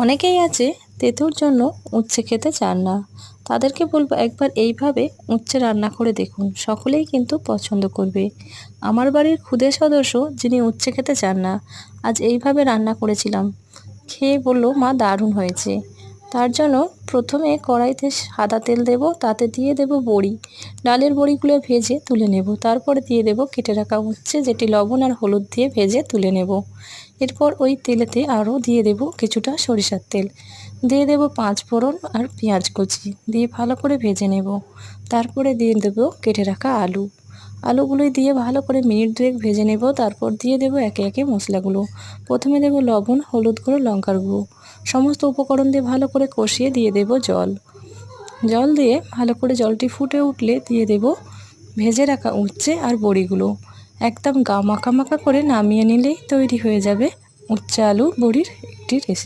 অনেকেই আছে তেঁতুর জন্য উচ্ছে খেতে চান না, তাদেরকে বলবো একবার এইভাবে উচ্ছে রান্না করে দেখুন, সকলেই কিন্তু পছন্দ করবে। আমার বাড়ির ক্ষুদে সদস্য যিনি উচ্ছে খেতে চান না, আজ এইভাবে রান্না করেছিলাম, খেয়ে বলল মা দারুণ হয়েছে। তার জন্য প্রথমে কড়াইতে সাদা তেল দেব, তাতে দিয়ে দেব বড়ি, ডালের বড়িগুলো ভেজে তুলে নেব। তারপরে দিয়ে দেব কেটে রাখা উচ্ছে, যেটি লবণ আর হলুদ দিয়ে ভেজে তুলে নেব। এরপর ওই তেলেতে আরও দিয়ে দেব কিছুটা সরিষার তেল, দিয়ে দেব 5 ফোড়ন আর পেঁয়াজ কুচি, দিয়ে ভালো করে ভেজে নেব। তারপরে দিয়ে দেব কেটে রাখা আলুগুলোই দিয়ে ভালো করে মিনিট 2 ভেজে নেব। তারপর দিয়ে দেব একে একে মশলাগুলো। প্রথমে দেব লবণ, হলুদ গুঁড়ো, লঙ্কার গুঁড়ো, সমস্ত উপকরণ দিয়ে ভালো করে কষিয়ে দিয়ে দেব জল দিয়ে ভালো করে জলটি ফুটে উঠলে দিয়ে দেব ভেজে রাখা উচ্ছে আর বড়িগুলো। একদম মাখা মাখা করে নামিয়ে নিলেই তৈরি হয়ে যাবে উচ্ছে আলু বড়ির একটি রেসিপি।